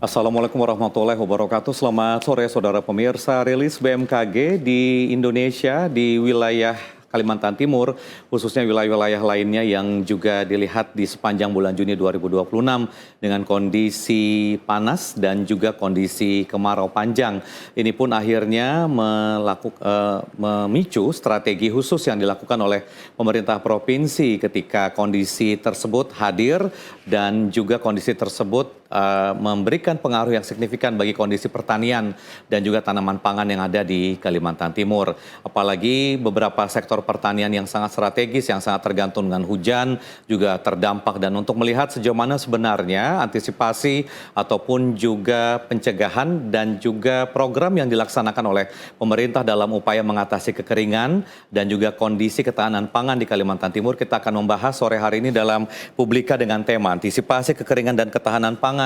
Assalamualaikum warahmatullahi wabarakatuh. Selamat sore saudara pemirsa. Rilis BMKG di Indonesia di wilayah Kalimantan Timur, khususnya wilayah-wilayah lainnya yang juga dilihat di sepanjang bulan Juni 2026 dengan kondisi panas dan juga kondisi kemarau panjang. Ini pun akhirnya memicu strategi khusus yang dilakukan oleh pemerintah provinsi ketika kondisi tersebut hadir dan juga kondisi tersebut memberikan pengaruh yang signifikan bagi kondisi pertanian dan juga tanaman pangan yang ada di Kalimantan Timur. Apalagi beberapa sektor pertanian yang sangat strategis, yang sangat tergantung dengan hujan juga terdampak. Dan untuk melihat sejauh mana sebenarnya antisipasi ataupun juga pencegahan dan juga program yang dilaksanakan oleh pemerintah dalam upaya mengatasi kekeringan dan juga kondisi ketahanan pangan di Kalimantan Timur, kita akan membahas sore hari ini dalam Publika dengan tema antisipasi kekeringan dan ketahanan pangan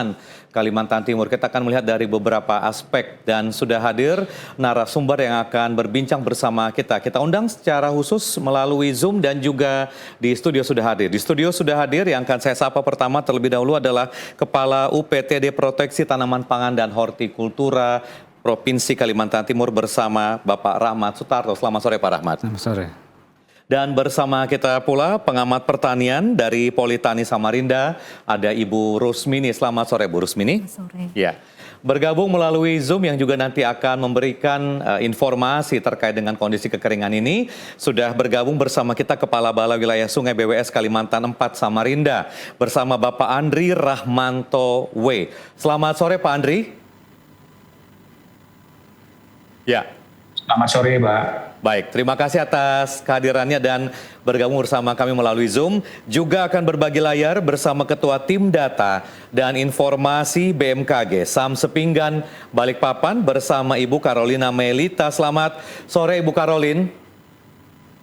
Kalimantan Timur. Kita akan melihat dari beberapa aspek dan sudah hadir narasumber yang akan berbincang bersama kita. Kita undang secara khusus melalui Zoom dan juga di studio sudah hadir. Di studio sudah hadir yang akan saya sapa pertama terlebih dahulu adalah Kepala UPTD Proteksi Tanaman Pangan dan Hortikultura Provinsi Kalimantan Timur bersama Bapak Rahmat Sutarto. Selamat sore Pak Rahmat. Selamat sore. Dan bersama kita pula pengamat pertanian dari Politani Samarinda, ada Ibu Rusmini. Selamat sore Bu Rusmini. Selamat sore. Ya, bergabung melalui Zoom yang juga nanti akan memberikan informasi terkait dengan kondisi kekeringan ini. Sudah bergabung bersama kita Kepala Bala Wilayah Sungai BWS Kalimantan 4 Samarinda bersama Bapak Andri Rahmanto W. Selamat sore Pak Andri. Ya. Selamat sore, Mbak. Baik, terima kasih atas kehadirannya dan bergabung bersama kami melalui Zoom. Juga akan berbagi layar bersama Ketua Tim Data dan Informasi BMKG, Sam Sepinggan, Balikpapan bersama Ibu Carolina Melita. Selamat sore Ibu Carolin.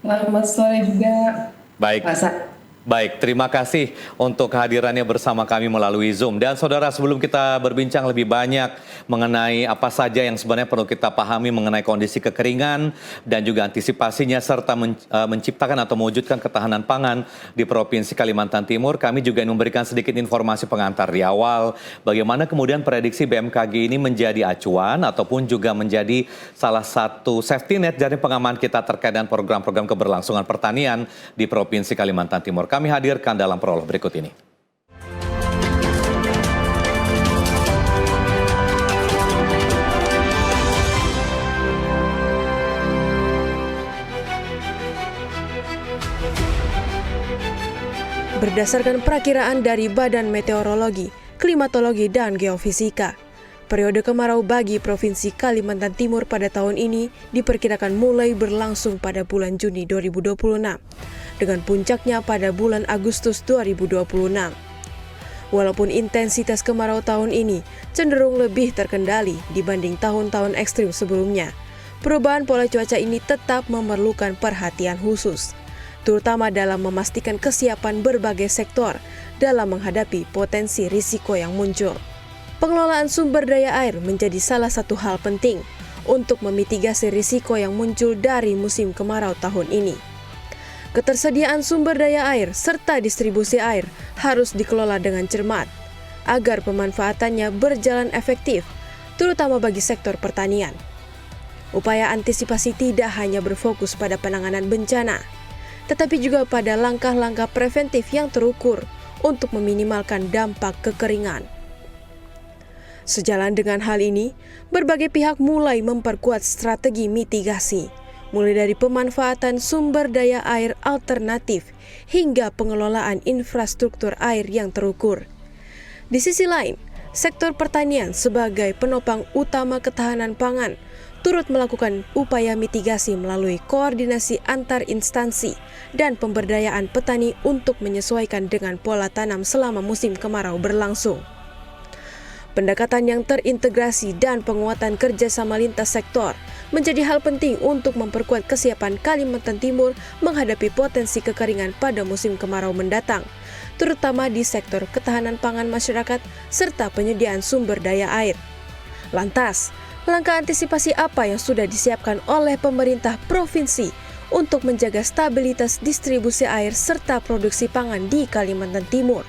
Selamat sore juga. Baik. Baik, terima kasih untuk kehadirannya bersama kami melalui Zoom. Dan saudara, sebelum kita berbincang lebih banyak mengenai apa saja yang sebenarnya perlu kita pahami mengenai kondisi kekeringan dan juga antisipasinya serta menciptakan atau mewujudkan ketahanan pangan di Provinsi Kalimantan Timur, kami juga ingin memberikan sedikit informasi pengantar di awal bagaimana kemudian prediksi BMKG ini menjadi acuan ataupun juga menjadi salah satu safety net dari pengaman kita terkait dengan program-program keberlangsungan pertanian di Provinsi Kalimantan Timur. Kami hadirkan dalam prolog berikut ini. Berdasarkan perakiraan dari Badan Meteorologi, Klimatologi, dan Geofisika, periode kemarau bagi Provinsi Kalimantan Timur pada tahun ini diperkirakan mulai berlangsung pada bulan Juni 2026. Dengan puncaknya pada bulan Agustus 2026. Walaupun intensitas kemarau tahun ini cenderung lebih terkendali dibanding tahun-tahun ekstrim sebelumnya, perubahan pola cuaca ini tetap memerlukan perhatian khusus, terutama dalam memastikan kesiapan berbagai sektor dalam menghadapi potensi risiko yang muncul. Pengelolaan sumber daya air menjadi salah satu hal penting untuk memitigasi risiko yang muncul dari musim kemarau tahun ini. Ketersediaan sumber daya air serta distribusi air harus dikelola dengan cermat agar pemanfaatannya berjalan efektif, terutama bagi sektor pertanian. Upaya antisipasi tidak hanya berfokus pada penanganan bencana, tetapi juga pada langkah-langkah preventif yang terukur untuk meminimalkan dampak kekeringan. Sejalan dengan hal ini, berbagai pihak mulai memperkuat strategi mitigasi, mulai dari pemanfaatan sumber daya air alternatif hingga pengelolaan infrastruktur air yang terukur. Di sisi lain, sektor pertanian sebagai penopang utama ketahanan pangan turut melakukan upaya mitigasi melalui koordinasi antar instansi dan pemberdayaan petani untuk menyesuaikan dengan pola tanam selama musim kemarau berlangsung. Pendekatan yang terintegrasi dan penguatan kerjasama lintas sektor menjadi hal penting untuk memperkuat kesiapan Kalimantan Timur menghadapi potensi kekeringan pada musim kemarau mendatang, terutama di sektor ketahanan pangan masyarakat serta penyediaan sumber daya air. Lantas, langkah antisipasi apa yang sudah disiapkan oleh pemerintah provinsi untuk menjaga stabilitas distribusi air serta produksi pangan di Kalimantan Timur?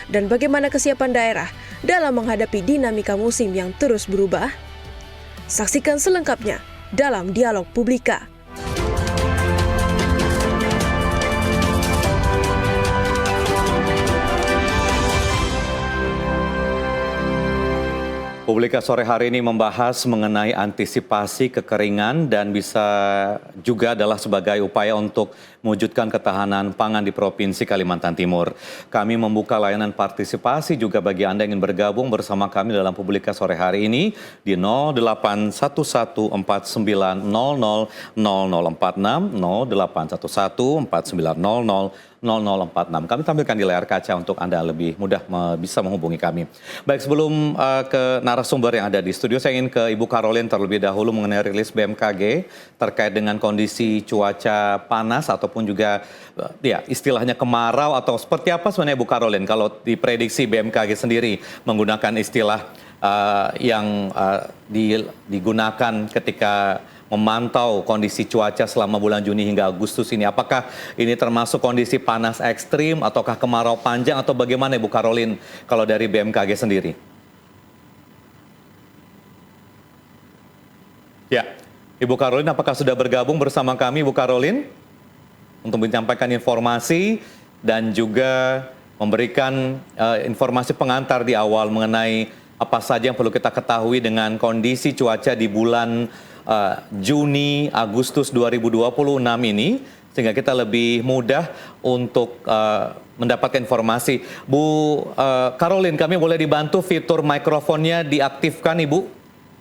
Dan bagaimana kesiapan daerah dalam menghadapi dinamika musim yang terus berubah? Saksikan selengkapnya dalam Dialog Publika. Publika sore hari ini membahas mengenai antisipasi kekeringan dan bisa juga adalah sebagai upaya untuk mewujudkan ketahanan pangan di Provinsi Kalimantan Timur. Kami membuka layanan partisipasi juga bagi Anda yang ingin bergabung bersama kami dalam Publika sore hari ini di 081149000046, 081149000046. Kami tampilkan di layar kaca untuk Anda lebih mudah bisa menghubungi kami. Baik, sebelum ke narasumber yang ada di studio, saya ingin ke Ibu Caroline terlebih dahulu mengenai rilis BMKG terkait dengan kondisi cuaca panas ataupun juga ya istilahnya kemarau, atau seperti apa sebenarnya Ibu Caroline kalau diprediksi BMKG sendiri menggunakan istilah yang digunakan ketika memantau kondisi cuaca selama bulan Juni hingga Agustus ini. Apakah ini termasuk kondisi panas ekstrim ataukah kemarau panjang atau bagaimana Ibu Caroline kalau dari BMKG sendiri? Ya, Ibu Caroline apakah sudah bergabung bersama kami Ibu Caroline untuk menyampaikan informasi dan juga memberikan informasi pengantar di awal mengenai apa saja yang perlu kita ketahui dengan kondisi cuaca di bulan Juni, Agustus 2026 ini, sehingga kita lebih mudah untuk mendapatkan informasi. Bu Caroline, kami boleh dibantu fitur mikrofonnya diaktifkan Ibu,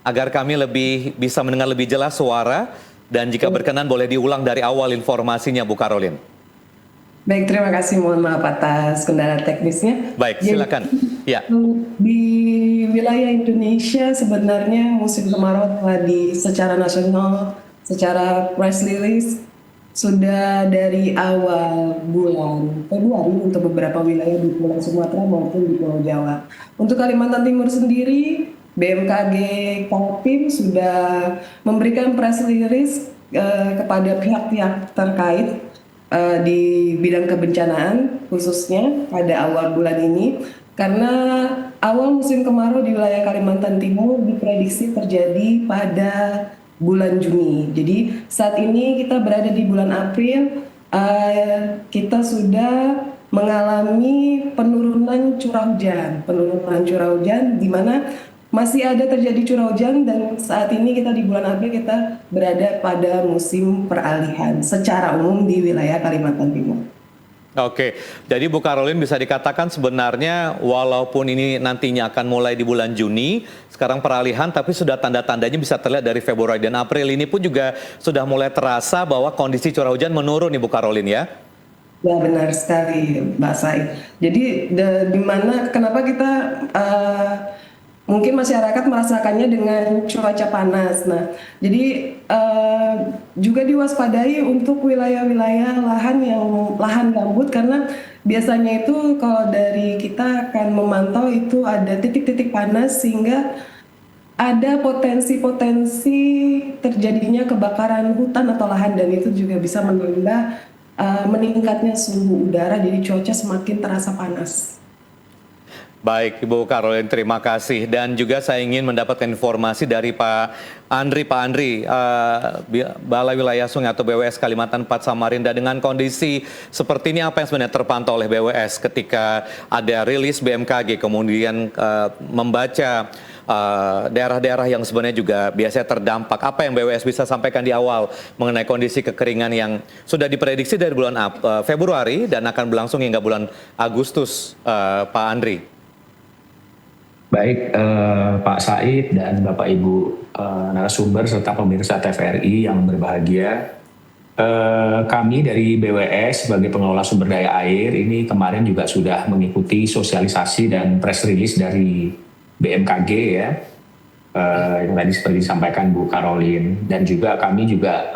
agar kami lebih bisa mendengar lebih jelas suara, dan jika berkenan boleh diulang dari awal informasinya Bu Caroline. Baik, terima kasih. Mohon maaf atas kendala teknisnya. Baik, silakan. Ya. Di wilayah Indonesia sebenarnya musim kemarau telah secara nasional, secara press release sudah dari awal bulan Februari untuk beberapa wilayah di Pulau Sumatera maupun di Pulau Jawa. Untuk Kalimantan Timur sendiri, BMKG Kaltim sudah memberikan press release kepada pihak-pihak terkait di bidang kebencanaan khususnya pada awal bulan ini, karena awal musim kemarau di wilayah Kalimantan Timur diprediksi terjadi pada bulan Juni. Jadi saat ini kita berada di bulan April, kita sudah mengalami penurunan curah hujan di mana masih ada terjadi curah hujan, dan saat ini kita di bulan April kita berada pada musim peralihan secara umum di wilayah Kalimantan Timur. Oke, jadi Bu Caroline bisa dikatakan sebenarnya walaupun ini nantinya akan mulai di bulan Juni, sekarang peralihan, tapi sudah tanda-tandanya bisa terlihat dari Februari dan April ini pun juga sudah mulai terasa bahwa kondisi curah hujan menurun nih Bu Caroline ya? Ya, benar sekali Mbak Said. Jadi di mana kenapa kita mungkin masyarakat merasakannya dengan cuaca panas. Nah, jadi juga diwaspadai untuk wilayah-wilayah lahan gambut, karena biasanya itu kalau dari kita akan memantau itu ada titik-titik panas sehingga ada potensi-potensi terjadinya kebakaran hutan atau lahan, dan itu juga bisa menambah meningkatnya suhu udara, jadi cuaca semakin terasa panas. Baik, Ibu Caroline, terima kasih. Dan juga saya ingin mendapatkan informasi dari Pak Andri. Pak Andri, Balai Wilayah Sungai atau BWS Kalimantan 4 Samarinda, dengan kondisi seperti ini apa yang sebenarnya terpantau oleh BWS ketika ada rilis BMKG, kemudian membaca daerah-daerah yang sebenarnya juga biasanya terdampak. Apa yang BWS bisa sampaikan di awal mengenai kondisi kekeringan yang sudah diprediksi dari bulan Februari dan akan berlangsung hingga bulan Agustus, Pak Andri? Baik, Pak Said dan Bapak Ibu narasumber serta pemirsa TVRI yang berbahagia, kami dari BWS sebagai pengelola sumber daya air ini kemarin juga sudah mengikuti sosialisasi dan press release dari BMKG ya, yang tadi seperti disampaikan Bu Caroline, dan juga kami juga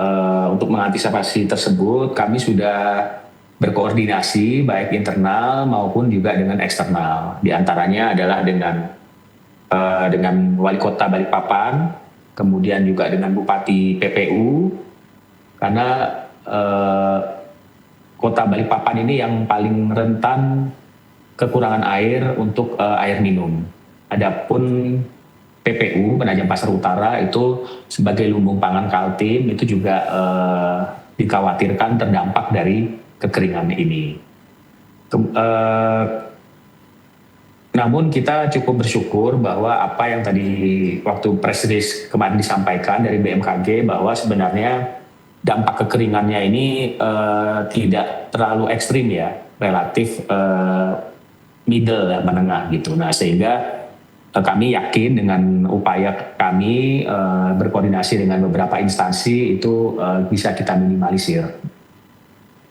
untuk mengantisipasi tersebut kami sudah berkoordinasi baik internal maupun juga dengan eksternal. Di antaranya adalah dengan Wali Kota Balikpapan, kemudian juga dengan Bupati PPU, karena Kota Balikpapan ini yang paling rentan kekurangan air untuk air minum. Adapun PPU Penajam Pasar Utara itu sebagai lumbung pangan Kaltim itu juga dikhawatirkan terdampak dari kekeringan ini. Namun kita cukup bersyukur bahwa apa yang tadi waktu press release kemarin disampaikan dari BMKG bahwa sebenarnya dampak kekeringannya ini tidak terlalu ekstrim ya, relatif middle ya, menengah gitu. Nah sehingga kami yakin dengan upaya kami berkoordinasi dengan beberapa instansi itu bisa kita minimalisir.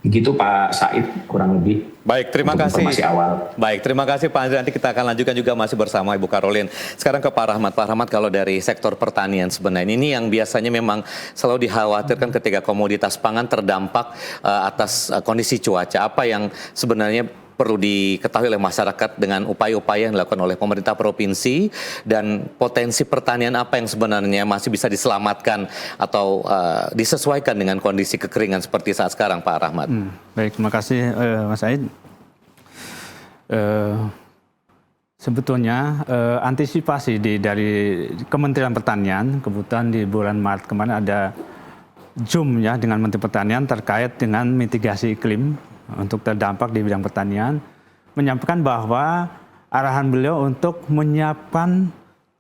Begitu Pak Said kurang lebih. Baik, terima kasih. Informasi awal. Baik, terima kasih Pak Andri. Nanti kita akan lanjutkan juga masih bersama Ibu Karolin. Sekarang ke Pak Rahmat. Pak Rahmat, kalau dari sektor pertanian sebenarnya ini yang biasanya memang selalu dikhawatirkan ketika komoditas pangan terdampak atas kondisi cuaca. Apa yang sebenarnya perlu diketahui oleh masyarakat dengan upaya-upaya yang dilakukan oleh pemerintah provinsi dan potensi pertanian apa yang sebenarnya masih bisa diselamatkan atau disesuaikan dengan kondisi kekeringan seperti saat sekarang, Pak Rahmat? Baik, terima kasih Mas Said. Sebetulnya antisipasi dari Kementerian Pertanian, kebetulan di bulan Maret kemarin ada Zoom ya dengan Menteri Pertanian terkait dengan mitigasi iklim untuk terdampak di bidang pertanian, menyampaikan bahwa arahan beliau untuk menyiapkan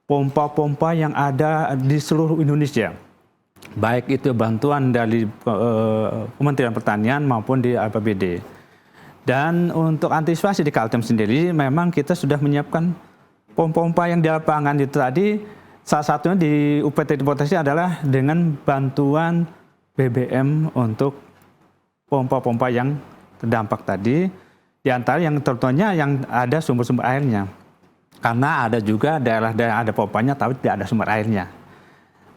pompa-pompa yang ada di seluruh Indonesia. Baik itu bantuan dari Kementerian Pertanian maupun di APBD. Dan untuk antisipasi di Kaltim sendiri, memang kita sudah menyiapkan pompa-pompa yang di lapangan itu tadi, salah satunya di UPT di Potensi adalah dengan bantuan BBM untuk pompa-pompa yang terdampak tadi, di antara yang terutama yang ada sumber-sumber airnya. Karena ada juga daerah-daerah ada pompanya tapi tidak ada sumber airnya.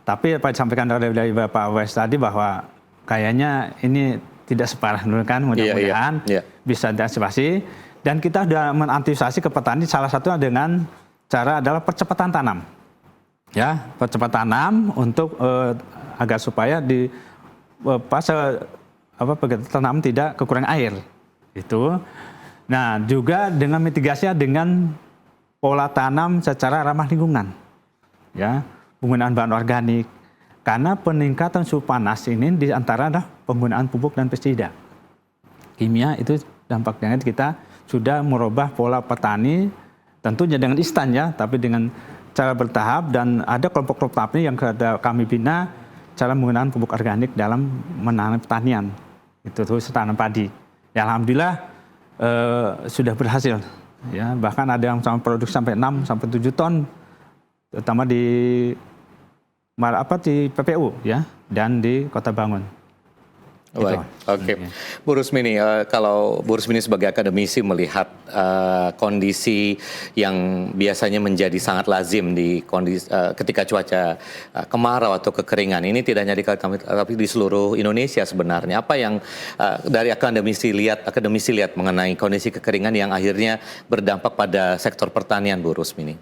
Tapi apa disampaikan dari Bapak Wes tadi bahwa kayaknya ini tidak separah dulu kan, mudah-mudahan bisa diantisipasi. Dan kita sudah mengantisipasi ke petani salah satunya dengan cara adalah percepatan tanam. Ya, percepatan tanam untuk agar supaya di fase tanam tidak kekurangan air itu. Nah juga dengan mitigasinya dengan pola tanam secara ramah lingkungan, ya penggunaan bahan organik. Karena peningkatan suhu panas ini di antara adalah penggunaan pupuk dan pestisida kimia itu dampaknya kita sudah merubah pola petani tentunya dengan instan ya, tapi dengan cara bertahap dan ada kelompok-kelompok petani yang kami bina cara menggunakan pupuk organik dalam menanam pertanian. Itu terus tanam padi. Ya alhamdulillah sudah berhasil. Ya, bahkan ada yang sampai produksi sampai 6 sampai 7 ton terutama di PPU ya dan di Kota Bangun. Baik, oke. Bu Rusmini, kalau Bu Rusmini sebagai akademisi melihat kondisi yang biasanya menjadi sangat lazim di kondisi ketika cuaca kemarau atau kekeringan ini tidak hanya di kami tapi di seluruh Indonesia sebenarnya. Apa yang dari akademisi lihat mengenai kondisi kekeringan yang akhirnya berdampak pada sektor pertanian, Bu Rusmini?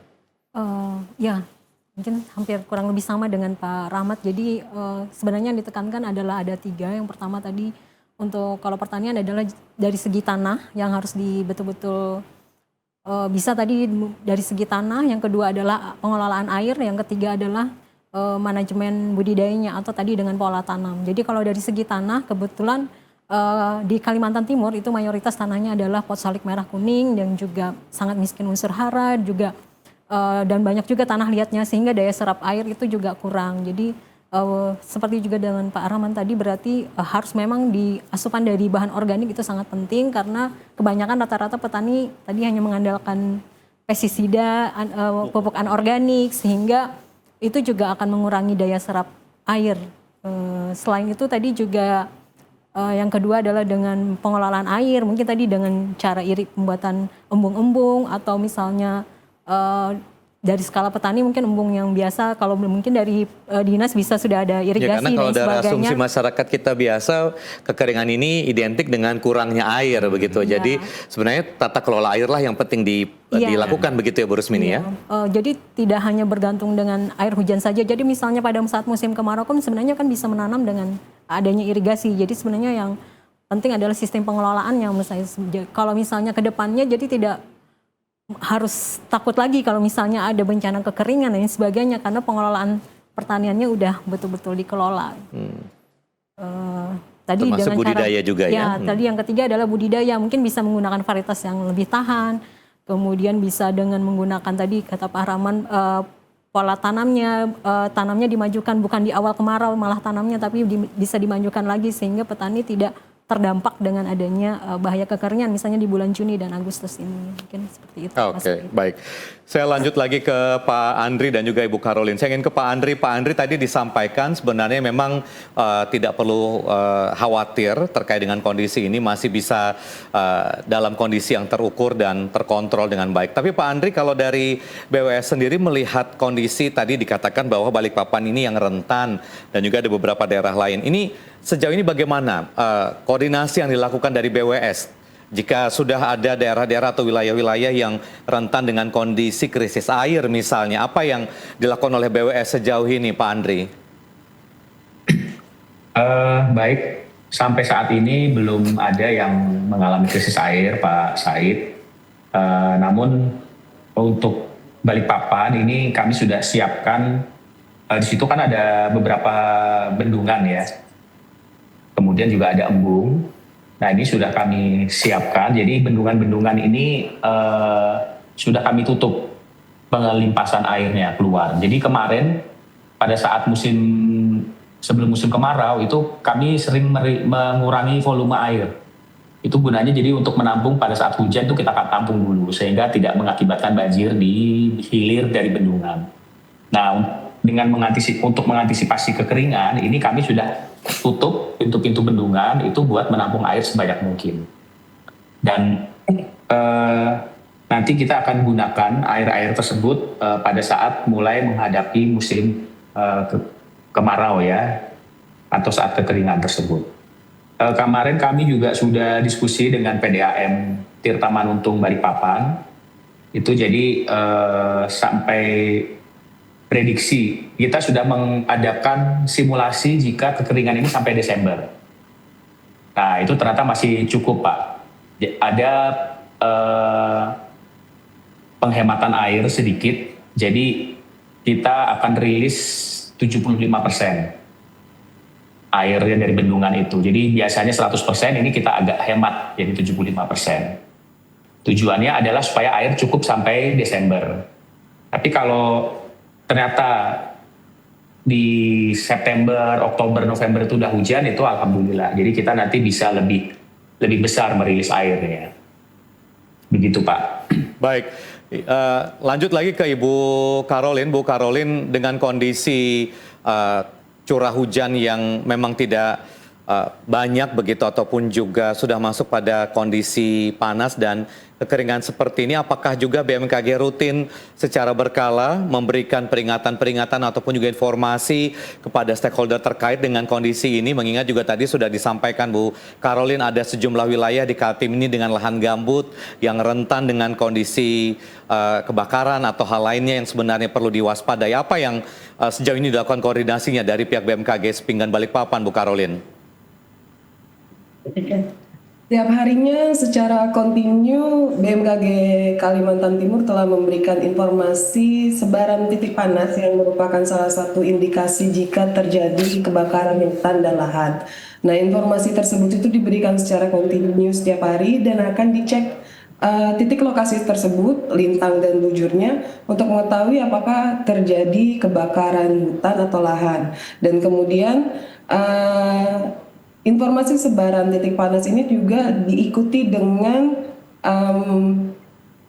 Ya. Mungkin hampir kurang lebih sama dengan Pak Rahmat. Jadi sebenarnya yang ditekankan adalah ada 3. Yang pertama tadi untuk kalau pertanian adalah dari segi tanah yang harus betul-betul bisa tadi dari segi tanah. Yang kedua adalah pengelolaan air. Yang ketiga adalah manajemen budidayanya atau tadi dengan pola tanam. Jadi kalau dari segi tanah kebetulan di Kalimantan Timur itu mayoritas tanahnya adalah fosforik merah kuning dan juga sangat miskin unsur hara juga. Dan banyak juga tanah liatnya sehingga daya serap air itu juga kurang. Jadi seperti juga dengan Pak Rahman tadi berarti harus memang di asupan dari bahan organik itu sangat penting karena kebanyakan rata-rata petani tadi hanya mengandalkan pestisida, pupuk anorganik sehingga itu juga akan mengurangi daya serap air. Selain itu tadi juga yang kedua adalah dengan pengelolaan air, mungkin tadi dengan cara pembuatan embung-embung atau misalnya dari skala petani mungkin embung yang biasa, kalau mungkin dari dinas bisa sudah ada irigasi ya, karena kalau dan sebagainya. dari asumsi masyarakat kita biasa kekeringan ini identik dengan kurangnya air begitu. Ya. Jadi sebenarnya tata kelola air lah yang penting dilakukan begitu ya Bu Rusmini ya. Jadi tidak hanya bergantung dengan air hujan saja. Jadi misalnya pada saat musim kemarau kan sebenarnya kan bisa menanam dengan adanya irigasi. Jadi sebenarnya yang penting adalah sistem pengelolaan yang menurut saya kalau misalnya ke depannya jadi tidak harus takut lagi kalau misalnya ada bencana kekeringan dan sebagainya karena pengelolaan pertaniannya udah betul-betul dikelola. Tadi Termasuk dengan budidaya juga ya? Tadi yang ketiga adalah budidaya, mungkin bisa menggunakan varietas yang lebih tahan, kemudian bisa dengan menggunakan tadi kata Pak Rahman pola tanamnya dimajukan bukan di awal kemarau malah tanamnya tapi bisa dimajukan lagi sehingga petani tidak terdampak dengan adanya bahaya kekeringan misalnya di bulan Juni dan Agustus ini. Mungkin seperti itu. Oke, baik. Saya lanjut lagi ke Pak Andri dan juga Ibu Karolin. Saya ingin ke Pak Andri. Pak Andri tadi disampaikan sebenarnya memang tidak perlu khawatir terkait dengan kondisi ini, masih bisa dalam kondisi yang terukur dan terkontrol dengan baik. Tapi Pak Andri, kalau dari BWS sendiri melihat kondisi tadi dikatakan bahwa Balikpapan ini yang rentan dan juga ada beberapa daerah lain. Ini sejauh ini bagaimana koordinasi yang dilakukan dari BWS? Jika sudah ada daerah-daerah atau wilayah-wilayah yang rentan dengan kondisi krisis air misalnya, apa yang dilakukan oleh BWS sejauh ini Pak Andri? Baik, sampai saat ini belum ada yang mengalami krisis air Pak Said. Namun untuk Balikpapan ini kami sudah siapkan, di situ kan ada beberapa bendungan ya. Kemudian juga ada embung. Nah ini sudah kami siapkan, jadi bendungan-bendungan ini sudah kami tutup pengelimpasan airnya keluar. Jadi kemarin pada saat sebelum musim kemarau itu kami sering mengurangi volume air. Itu gunanya jadi untuk menampung pada saat hujan itu kita akan tampung dulu sehingga tidak mengakibatkan banjir di hilir dari bendungan. Nah untuk mengantisipasi kekeringan ini kami sudah tutup pintu-pintu bendungan itu buat menampung air sebanyak mungkin. Dan nanti kita akan gunakan air-air tersebut pada saat mulai menghadapi musim kemarau ya, atau saat kekeringan tersebut. Kemarin kami juga sudah diskusi dengan PDAM Tirta Manuntung Balikpapan. Itu jadi sampai prediksi kita sudah mengadakan simulasi jika kekeringan ini sampai Desember. Nah itu ternyata masih cukup Pak. Ada penghematan air sedikit, jadi kita akan rilis 75% airnya dari bendungan itu. Jadi biasanya 100%, ini kita agak hemat jadi 75%. Tujuannya adalah supaya air cukup sampai Desember. Tapi kalau ternyata di September, Oktober, November itu udah hujan, itu alhamdulillah. Jadi kita nanti bisa lebih besar merilis airnya. Begitu Pak. Baik, lanjut lagi ke Ibu Karolin. Bu Karolin, dengan kondisi curah hujan yang memang tidak banyak begitu ataupun juga sudah masuk pada kondisi panas dan kekeringan seperti ini, apakah juga BMKG rutin secara berkala memberikan peringatan-peringatan ataupun juga informasi kepada stakeholder terkait dengan kondisi ini, mengingat juga tadi sudah disampaikan Bu Karolin ada sejumlah wilayah di Kaltim ini dengan lahan gambut yang rentan dengan kondisi kebakaran atau hal lainnya yang sebenarnya perlu diwaspadai. Apa yang sejauh ini dilakukan koordinasinya dari pihak BMKG Sepinggan Balikpapan, Bu Karolin? Tiap harinya secara kontinu BMKG Kalimantan Timur telah memberikan informasi sebaran titik panas yang merupakan salah satu indikasi jika terjadi kebakaran hutan dan lahan. Nah, informasi tersebut itu diberikan secara kontinu setiap hari dan akan dicek titik lokasi tersebut, lintang dan bujurnya untuk mengetahui apakah terjadi kebakaran hutan atau lahan. Dan kemudian informasi sebaran titik panas ini juga diikuti dengan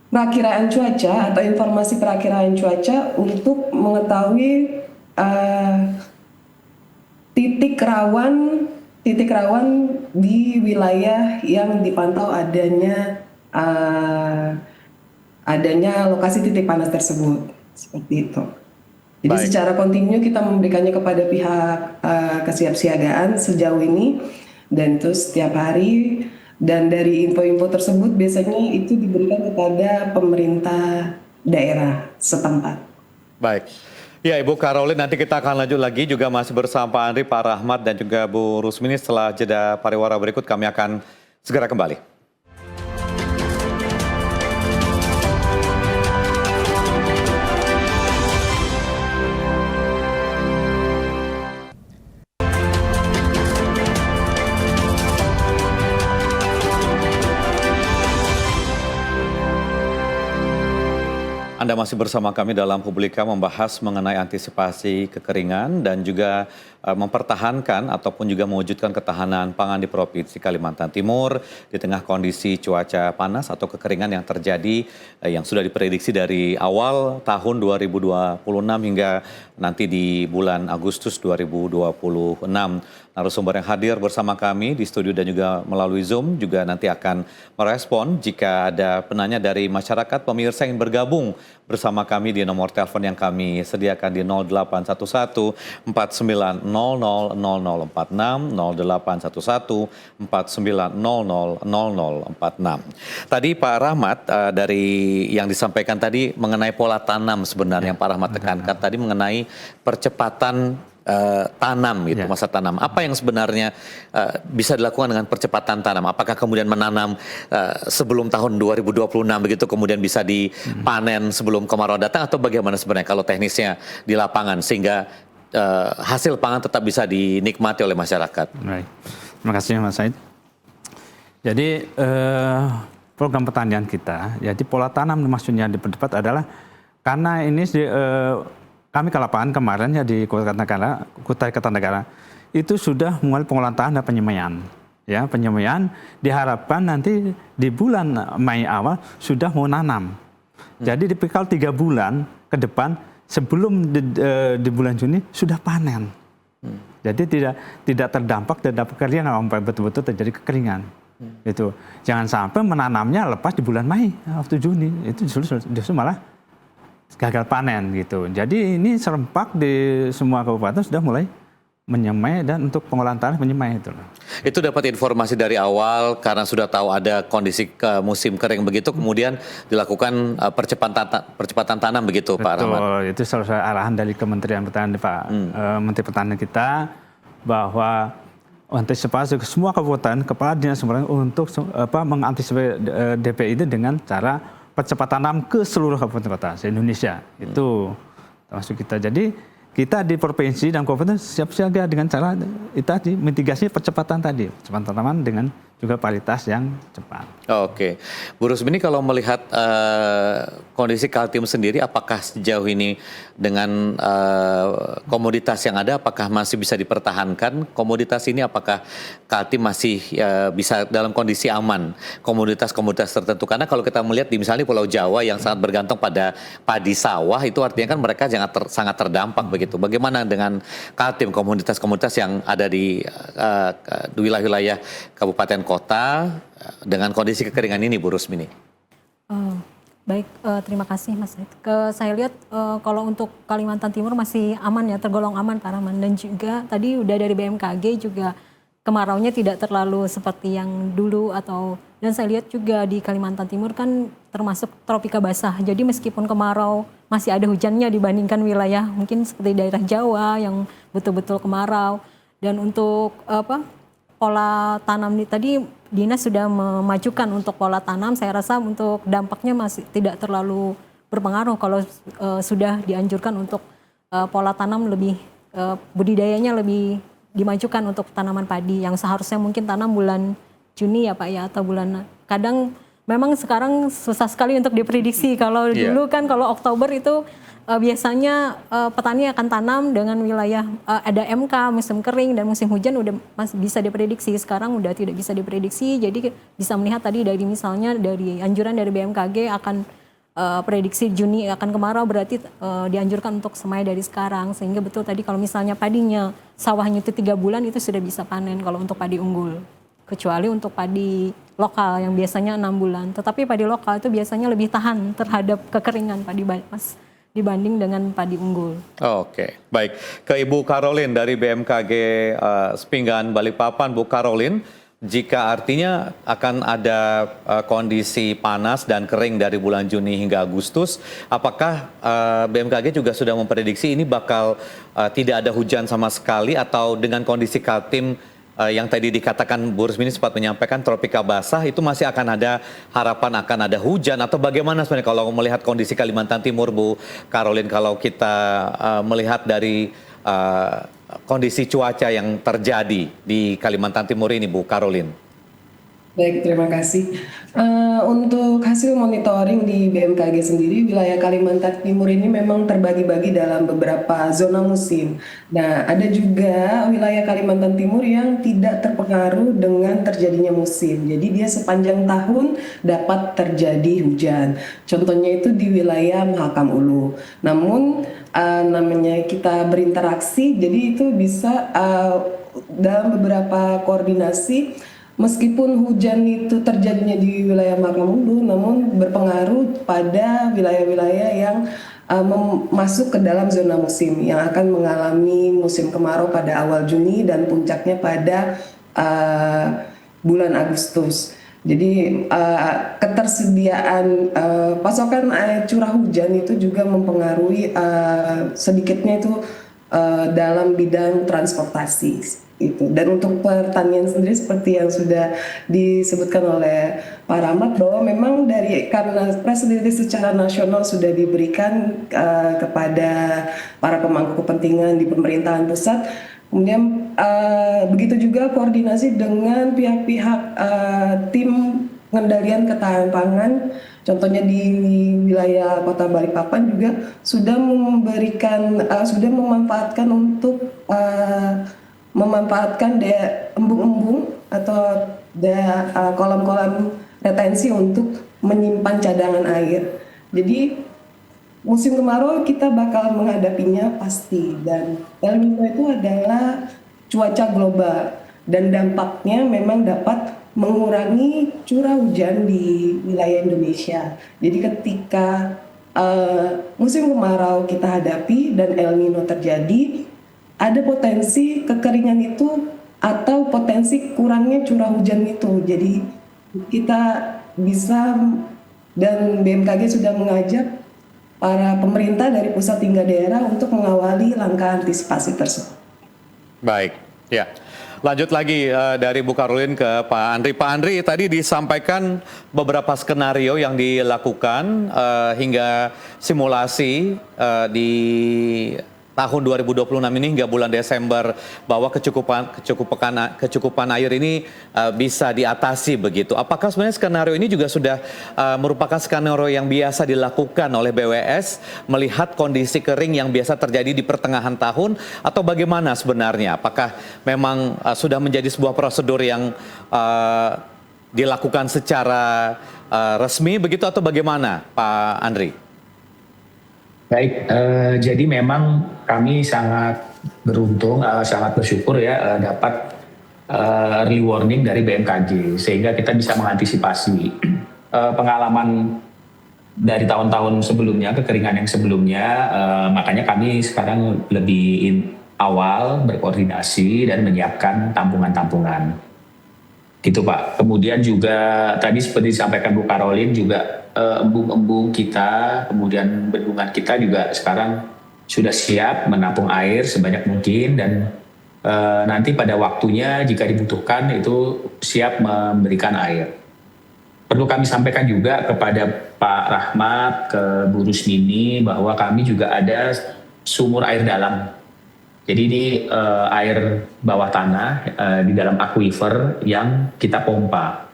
perakiraan cuaca atau informasi perakiraan cuaca untuk mengetahui titik rawan di wilayah yang dipantau adanya lokasi titik panas tersebut. Seperti itu. Jadi secara kontinu kita memberikannya kepada pihak kesiapsiagaan sejauh ini dan itu setiap hari, dan dari info-info tersebut biasanya itu diberikan kepada pemerintah daerah setempat. Baik. Ya Ibu Karolin, nanti kita akan lanjut lagi juga masih bersama Pak Andri, Pak Rahmat dan juga Bu Rusmini. Setelah jeda pariwara berikut kami akan segera kembali. Anda masih bersama kami dalam Publika membahas mengenai antisipasi kekeringan dan juga mempertahankan ataupun juga mewujudkan ketahanan pangan di Provinsi Kalimantan Timur di tengah kondisi cuaca panas atau kekeringan yang terjadi yang sudah diprediksi dari awal tahun 2026 hingga nanti di bulan Agustus 2026. Narasumber yang hadir bersama kami di studio dan juga melalui Zoom juga nanti akan merespon jika ada penanya dari masyarakat pemirsa yang bergabung bersama kami di nomor telepon yang kami sediakan di 0811 4900 0046 0811 4900 0046. Tadi Pak Rahmat dari yang disampaikan tadi mengenai pola tanam sebenarnya yang Pak Rahmat tekankan tadi mengenai percepatan tanam gitu, masa tanam. Apa yang sebenarnya bisa dilakukan dengan percepatan tanam? Apakah kemudian menanam sebelum tahun 2026 begitu kemudian bisa dipanen sebelum kemarau datang atau bagaimana sebenarnya kalau teknisnya di lapangan sehingga hasil pangan tetap bisa dinikmati oleh masyarakat? Baik. Terima kasih Mas Said. Jadi program pertanian kita, jadi pola tanam maksudnya dipercepat adalah karena ini kami ke lapangan kemarin ya di Kutai Kartanegara itu sudah mulai pengolahan tanah dan penyemaian. Ya, penyemaian diharapkan nanti di bulan Mei awal sudah mau nanam. Jadi dipikal 3 bulan ke depan sebelum di bulan Juni sudah panen. Jadi tidak terdampak kekeringan sampai betul-betul terjadi kekeringan. Itu jangan sampai menanamnya lepas di bulan Mei waktu Juni itu justru malah gagal panen gitu. Jadi ini serempak di semua kabupaten sudah mulai menyemai dan untuk pengolahan tanah menyemai itu. Itu dapat informasi dari awal karena sudah tahu ada kondisi musim kering begitu kemudian dilakukan percepatan tanam begitu Pak Rahmat. Betul, itu salah satu arahan dari Kementerian Pertanian Pak Menteri Pertanian kita bahwa antisipasi ke semua kabupaten kepala dinas sebenarnya untuk mengantisipasi DPI itu dengan cara percepatan tanam ke seluruh kabupaten kota se-Indonesia. Itu termasuk kita. Jadi kita di provinsi dan kabupaten siap siaga dengan cara itu tadi mitigasi percepatan tadi, percepatan tanaman dengan juga kualitas yang cepat. Oke, Bu Rusmini kalau melihat kondisi Kaltim sendiri, apakah sejauh ini dengan komoditas yang ada, apakah masih bisa dipertahankan komoditas ini? Apakah Kaltim masih bisa dalam kondisi aman komoditas-komoditas tertentu? Karena kalau kita melihat di misalnya Pulau Jawa yang sangat bergantung pada padi sawah, itu artinya kan mereka sangat terdampak begitu. Bagaimana dengan Kaltim, komoditas-komoditas yang ada di wilayah-wilayah kabupaten kota dengan kondisi kekeringan ini, Bu Rusmini? Baik, terima kasih Mas. Saya lihat kalau untuk Kalimantan Timur masih aman ya, tergolong aman Pak Rahman. Dan juga tadi udah dari BMKG juga kemaraunya tidak terlalu seperti yang dulu dan saya lihat juga di Kalimantan Timur kan termasuk tropika basah. Jadi meskipun kemarau masih ada hujannya dibandingkan wilayah mungkin seperti daerah Jawa yang betul-betul kemarau. Dan untuk pola tanam tadi dinas sudah memajukan untuk pola tanam, saya rasa untuk dampaknya masih tidak terlalu berpengaruh kalau sudah dianjurkan untuk pola tanam lebih budidayanya lebih dimajukan untuk tanaman padi yang seharusnya mungkin tanam bulan Juni ya Pak ya atau bulan kadang memang sekarang susah sekali untuk diprediksi kalau dulu kan kalau Oktober itu biasanya petani akan tanam dengan wilayah ada MK musim kering dan musim hujan udah masih bisa diprediksi. Sekarang udah tidak bisa diprediksi. Jadi bisa melihat tadi dari misalnya dari anjuran dari BMKG akan prediksi Juni akan kemarau berarti dianjurkan untuk semai dari sekarang sehingga betul tadi kalau misalnya padinya sawahnya itu 3 bulan itu sudah bisa panen kalau untuk padi unggul. Kecuali untuk padi lokal yang biasanya 6 bulan. Tetapi padi lokal itu biasanya lebih tahan terhadap kekeringan dibanding dengan padi unggul. Oke, baik. Ke Ibu Karolin dari BMKG Sepinggan Balikpapan, Bu Karolin, jika artinya akan ada kondisi panas dan kering dari bulan Juni hingga Agustus, apakah BMKG juga sudah memprediksi ini bakal tidak ada hujan sama sekali atau dengan kondisi Kaltim yang tadi dikatakan Bu Rusmini sempat menyampaikan tropika basah itu masih akan ada harapan akan ada hujan atau bagaimana sebenarnya kalau melihat kondisi Kalimantan Timur Bu Karolin kalau kita melihat dari kondisi cuaca yang terjadi di Kalimantan Timur ini Bu Karolin? Baik, terima kasih. Untuk hasil monitoring di BMKG sendiri, wilayah Kalimantan Timur ini memang terbagi-bagi dalam beberapa zona musim. Nah, ada juga wilayah Kalimantan Timur yang tidak terpengaruh dengan terjadinya musim. Jadi dia sepanjang tahun dapat terjadi hujan. Contohnya itu di wilayah Mahakam Ulu. Namun namanya kita berinteraksi, jadi itu bisa dalam beberapa koordinasi. Meskipun hujan itu terjadinya di wilayah Makamulu, namun berpengaruh pada wilayah-wilayah yang masuk ke dalam zona musim yang akan mengalami musim kemarau pada awal Juni dan puncaknya pada bulan Agustus. Jadi ketersediaan pasokan air curah hujan itu juga mempengaruhi sedikitnya itu dalam bidang transportasi itu. Dan untuk pertanian sendiri seperti yang sudah disebutkan oleh Pak Rahmat bahwa memang karena press release secara nasional sudah diberikan kepada para pemangku kepentingan di pemerintahan pusat. Kemudian begitu juga koordinasi dengan pihak-pihak tim pengendalian ketahanan pangan. Contohnya di wilayah Kota Balikpapan juga sudah memanfaatkan untuk memanfaatkan embung-embung atau kolam-kolam retensi untuk menyimpan cadangan air. Jadi musim kemarau kita bakal menghadapinya pasti, dan El Nino itu adalah cuaca global dan dampaknya memang dapat mengurangi curah hujan di wilayah Indonesia. Jadi ketika musim kemarau kita hadapi dan El Nino terjadi, ada potensi kekeringan itu atau potensi kurangnya curah hujan itu. Jadi kita bisa, dan BMKG sudah mengajak para pemerintah dari pusat hingga daerah untuk mengawali langkah antisipasi tersebut. Baik, ya. Lanjut lagi dari Bu Karolin ke Pak Andri. Pak Andri, tadi disampaikan beberapa skenario yang dilakukan hingga simulasi di tahun 2026 ini hingga bulan Desember, bahwa kecukupan air ini bisa diatasi begitu. Apakah sebenarnya skenario ini juga sudah merupakan skenario yang biasa dilakukan oleh BWS melihat kondisi kering yang biasa terjadi di pertengahan tahun, atau bagaimana sebenarnya? Apakah memang sudah menjadi sebuah prosedur yang dilakukan secara resmi begitu, atau bagaimana Pak Andri? Baik, jadi memang kami sangat beruntung, sangat bersyukur ya dapat early warning dari BMKG sehingga kita bisa mengantisipasi pengalaman dari tahun-tahun sebelumnya, kekeringan yang sebelumnya. Makanya kami sekarang lebih awal berkoordinasi dan menyiapkan tampungan-tampungan. Gitu Pak. Kemudian juga tadi seperti disampaikan Bu Karolin juga embung-embung kita, kemudian bendungan kita juga sekarang sudah siap menampung air sebanyak mungkin, dan nanti pada waktunya jika dibutuhkan itu siap memberikan air. Perlu kami sampaikan juga kepada Pak Rahmat, ke Bu Rusmini, bahwa kami juga ada sumur air dalam. Jadi ini air bawah tanah di dalam aquifer yang kita pompa.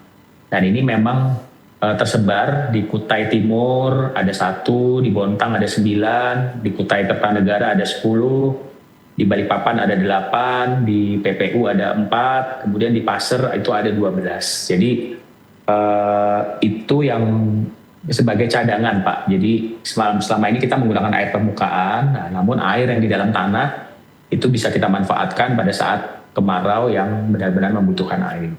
Dan ini memang tersebar di Kutai Timur ada 1, di Bontang ada 9, di Kutai Kertanegara ada 10, di Balikpapan ada 8, di PPU ada 4, kemudian di Pasir itu ada 12. Jadi itu yang sebagai cadangan Pak. Jadi selama ini kita menggunakan air permukaan, namun air yang di dalam tanah itu bisa kita manfaatkan pada saat kemarau yang benar-benar membutuhkan air.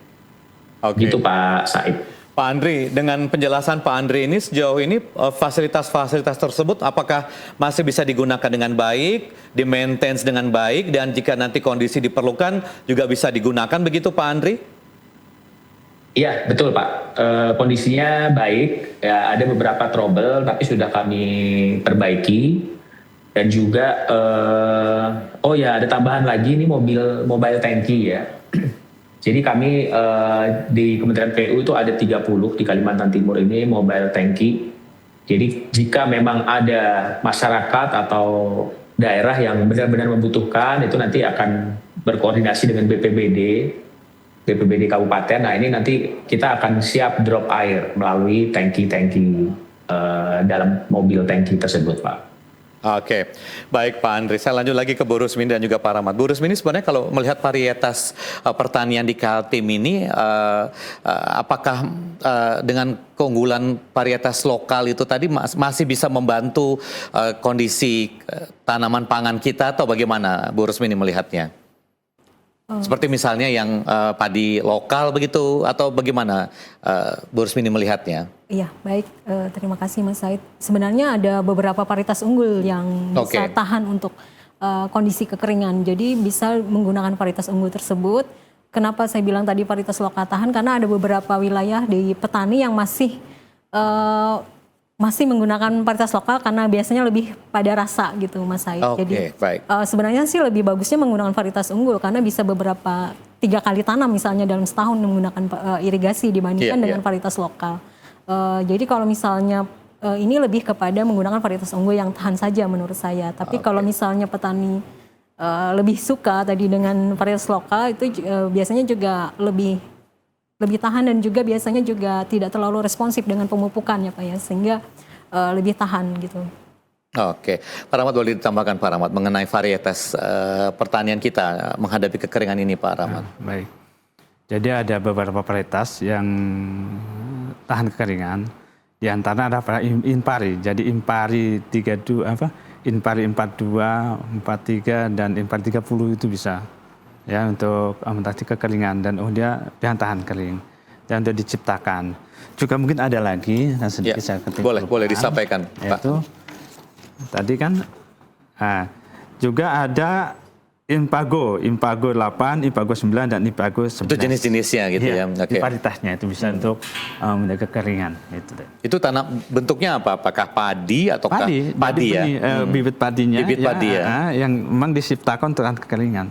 Oke. Gitu Pak Said. Pak Andri, dengan penjelasan Pak Andri ini, sejauh ini fasilitas-fasilitas tersebut apakah masih bisa digunakan dengan baik, di-maintain dengan baik, dan jika nanti kondisi diperlukan juga bisa digunakan begitu Pak Andri? Iya, betul Pak. Kondisinya baik, ya, ada beberapa trouble tapi sudah kami perbaiki. Dan juga, oh ya ada tambahan lagi ini mobile tanki ya. Jadi kami di Kementerian PU itu ada 30 di Kalimantan Timur ini mobile tanki. Jadi jika memang ada masyarakat atau daerah yang benar-benar membutuhkan, itu nanti akan berkoordinasi dengan BPBD BPBD Kabupaten. Nah, ini nanti kita akan siap drop air melalui tangki-tangki dalam mobil tangki tersebut, Pak. Oke, baik Pak Andri. Saya lanjut lagi ke Bu Rusmini dan juga Pak Rahmat. Bu Rusmini, sebenarnya kalau melihat varietas pertanian di Kaltim ini, apakah dengan keunggulan varietas lokal itu tadi masih bisa membantu kondisi tanaman pangan kita atau bagaimana Bu Rusmini melihatnya? Seperti misalnya yang padi lokal begitu atau bagaimana Bu Rusmini melihatnya? Iya, baik. Terima kasih Mas Said. Sebenarnya ada beberapa varietas unggul yang bisa tahan untuk kondisi kekeringan. Jadi bisa menggunakan varietas unggul tersebut. Kenapa saya bilang tadi varietas lokal tahan? Karena ada beberapa wilayah di petani yang masih menggunakan varietas lokal karena biasanya lebih pada rasa gitu Mas Said. Jadi sebenarnya sih lebih bagusnya menggunakan varietas unggul karena bisa 3 kali tanam misalnya dalam setahun menggunakan irigasi dibandingkan dengan varietas lokal. Jadi kalau misalnya ini lebih kepada menggunakan varietas unggul yang tahan saja menurut saya. Tapi kalau misalnya petani lebih suka tadi dengan varietas lokal itu biasanya juga lebih tahan dan juga biasanya juga tidak terlalu responsif dengan pemupukan ya Pak ya, sehingga lebih tahan gitu. Oke, Pak Rahmat boleh ditambahkan Pak Rahmat mengenai varietas pertanian kita menghadapi kekeringan ini Pak Rahmat. Baik, jadi ada beberapa varietas yang tahan kekeringan. Di antara ada Impari, jadi Impari 32 Impari 42, 43 dan Impari 30 itu bisa ya untuk mengatasi kekeringan dan dia tahan kering dan untuk diciptakan. Juga mungkin ada lagi sedikit saya boleh disampaikan yaitu, Pak. Tadi kan juga ada Impago 8, Impago 9 dan Impago 11. Itu jenis-jenisnya gitu ya. Varietasnya itu bisa untuk menjaga kekeringan itu tanam bentuknya apa? Apakah padi ataukah padi ya? Bibit padinya yang memang diciptakan untuk kekeringan.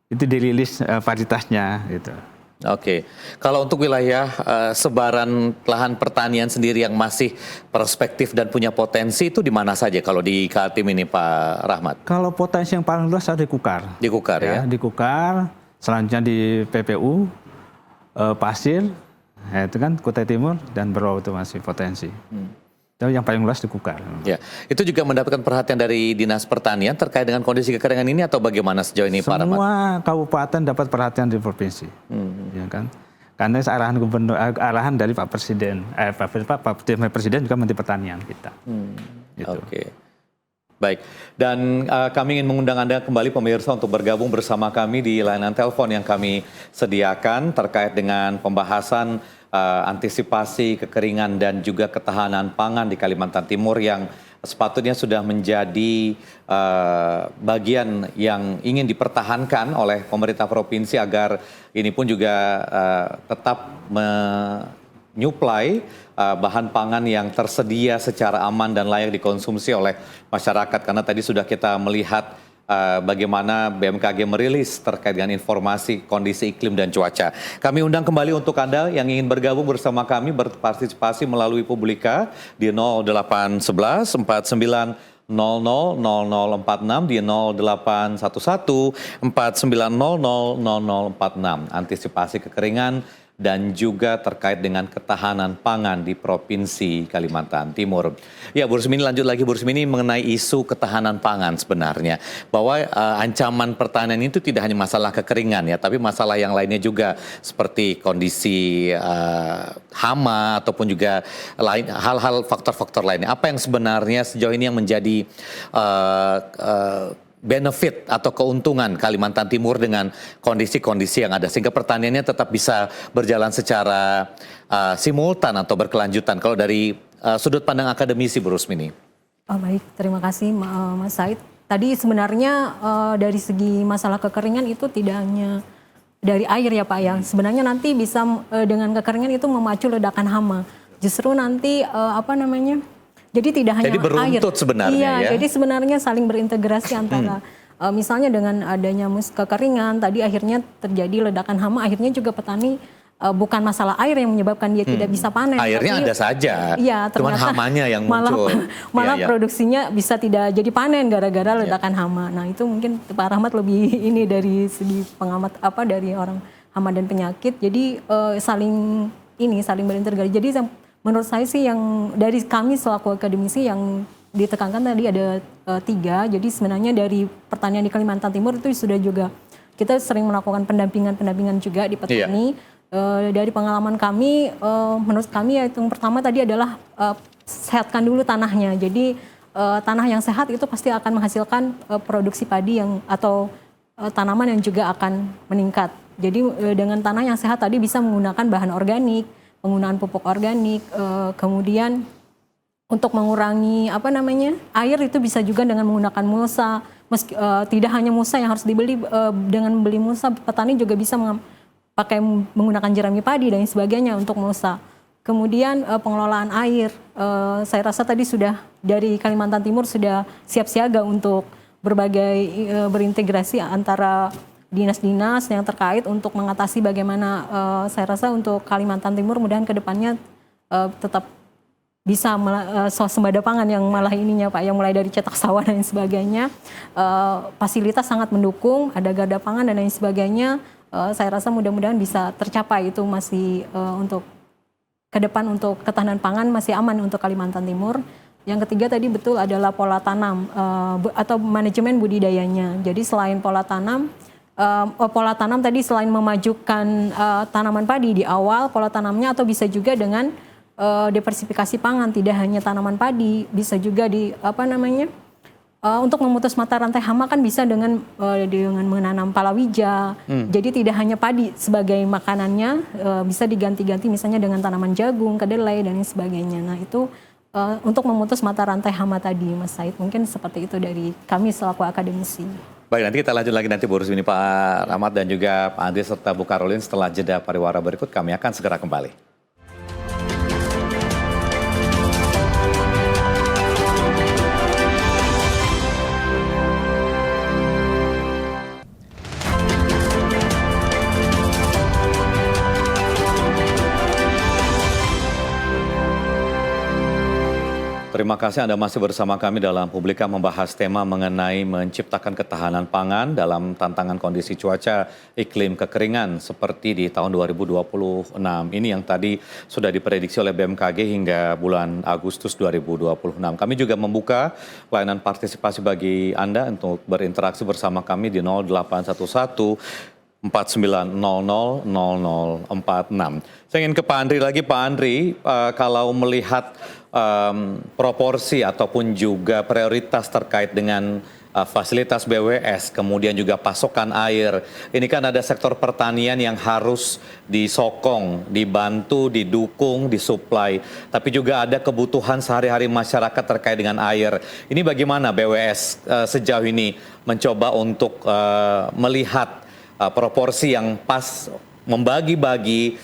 Itu dirilis varietasnya gitu. Oke, kalau untuk wilayah sebaran lahan pertanian sendiri yang masih perspektif dan punya potensi itu di mana saja kalau di Kaltim ini Pak Rahmat? Kalau potensi yang paling luas ada di Kukar. Di Kukar ya? Di Kukar, selanjutnya di PPU, Pasir, itu kan Kutai Timur dan Berau itu masih potensi. Itu yang paling luas di Kukar. Ya, itu juga mendapatkan perhatian dari Dinas Pertanian terkait dengan kondisi kekeringan ini atau bagaimana sejauh ini Pak Rahmat? Semua kabupaten dapat perhatian dari provinsi, ya kan? Karena arahan dari Pak Presiden, Pak Presiden juga Menteri Pertanian kita. Gitu. Oke. Baik, dan kami ingin mengundang Anda kembali pemirsa untuk bergabung bersama kami di layanan telepon yang kami sediakan terkait dengan pembahasan antisipasi kekeringan dan juga ketahanan pangan di Kalimantan Timur yang sepatutnya sudah menjadi bagian yang ingin dipertahankan oleh pemerintah provinsi agar ini pun juga tetap menyuplai bahan pangan yang tersedia secara aman dan layak dikonsumsi oleh masyarakat. Karena tadi sudah kita melihat bagaimana BMKG merilis terkait dengan informasi kondisi iklim dan cuaca. Kami undang kembali untuk Anda yang ingin bergabung bersama kami berpartisipasi melalui Publika di 0811 49 00 0046 di 0811 49 00 0046. Antisipasi kekeringan dan juga terkait dengan ketahanan pangan di Provinsi Kalimantan Timur. Ya, Bu Rusmini, lanjut lagi Bu Rusmini mengenai isu ketahanan pangan sebenarnya. Bahwa ancaman pertanian itu tidak hanya masalah kekeringan ya, tapi masalah yang lainnya juga seperti kondisi hama ataupun juga hal-hal faktor-faktor lainnya. Apa yang sebenarnya sejauh ini yang menjadi benefit atau keuntungan Kalimantan Timur dengan kondisi-kondisi yang ada sehingga pertaniannya tetap bisa berjalan secara simultan atau berkelanjutan kalau dari sudut pandang akademisi Bu Rusmini. Baik, terima kasih Mas Said. Tadi sebenarnya dari segi masalah kekeringan itu tidak hanya dari air ya Pak ya. Sebenarnya nanti bisa dengan kekeringan itu memacu ledakan hama. Justru nanti jadi tidak hanya air. Sebenarnya iya, ya. Jadi sebenarnya saling berintegrasi antara misalnya dengan adanya kekeringan tadi akhirnya terjadi ledakan hama, akhirnya juga petani bukan masalah air yang menyebabkan dia tidak bisa panen. Airnya ada saja, iya, cuman hamanya yang muncul. Malah produksinya bisa tidak jadi panen gara-gara ledakan hama. Nah itu mungkin Pak Rahmat lebih ini dari segi pengamat dari orang hama dan penyakit. Jadi saling berintegrasi. Jadi menurut saya sih yang dari kami selaku akademisi yang ditekankan tadi ada 3. Jadi sebenarnya dari pertanian di Kalimantan Timur itu sudah juga kita sering melakukan pendampingan juga di petani. Dari pengalaman kami, menurut kami yang pertama tadi adalah sehatkan dulu tanahnya. Jadi tanah yang sehat itu pasti akan menghasilkan produksi padi atau tanaman yang juga akan meningkat. Jadi dengan tanah yang sehat tadi bisa menggunakan bahan organik, penggunaan pupuk organik, kemudian untuk mengurangi air itu bisa juga dengan menggunakan mulsa. Tidak hanya mulsa yang harus dibeli, dengan membeli mulsa petani juga bisa menggunakan jerami padi dan sebagainya untuk mulsa. Kemudian pengelolaan air, saya rasa tadi sudah dari Kalimantan Timur sudah siap siaga untuk berbagai berintegrasi antara dinas-dinas yang terkait untuk mengatasi bagaimana saya rasa untuk Kalimantan Timur mudah-mudahan ke depannya tetap bisa swasembada pangan yang malah ininya Pak, yang mulai dari cetak sawah dan sebagainya, fasilitas sangat mendukung, ada garda pangan dan lain sebagainya. Saya rasa mudah-mudahan bisa tercapai itu masih untuk ke depan untuk ketahanan pangan masih aman untuk Kalimantan Timur. Yang ketiga tadi betul adalah pola tanam atau manajemen budidayanya. Jadi selain pola tanam tadi selain memajukan tanaman padi di awal pola tanamnya atau bisa juga dengan diversifikasi pangan, tidak hanya tanaman padi, bisa juga untuk memutus mata rantai hama kan bisa dengan menanam palawija. Jadi tidak hanya padi sebagai makanannya, bisa diganti-ganti misalnya dengan tanaman jagung, kedelai dan sebagainya. Nah itu untuk memutus mata rantai hama tadi, Mas Said. Mungkin seperti itu dari kami selaku akademisi. Baik, nanti kita lanjut lagi nanti Bu Rusmini, Pak Rahmat dan juga Pak Andri serta Bu Karolin setelah jeda pariwara berikut. Kami akan segera kembali. Terima kasih Anda masih bersama kami dalam Publika membahas tema mengenai menciptakan ketahanan pangan dalam tantangan kondisi cuaca iklim kekeringan seperti di tahun 2026. Ini yang tadi sudah diprediksi oleh BMKG hingga bulan Agustus 2026. Kami juga membuka layanan partisipasi bagi Anda untuk berinteraksi bersama kami di 0811 4900 0046. Saya ingin ke Pak Andri lagi. Pak Andri, kalau melihat proporsi ataupun juga prioritas terkait dengan fasilitas BWS, kemudian juga pasokan air, ini kan ada sektor pertanian yang harus disokong, dibantu, didukung, disuplai, tapi juga ada kebutuhan sehari-hari masyarakat terkait dengan air. Ini bagaimana BWS sejauh ini mencoba untuk melihat proporsi yang pas membagi-bagi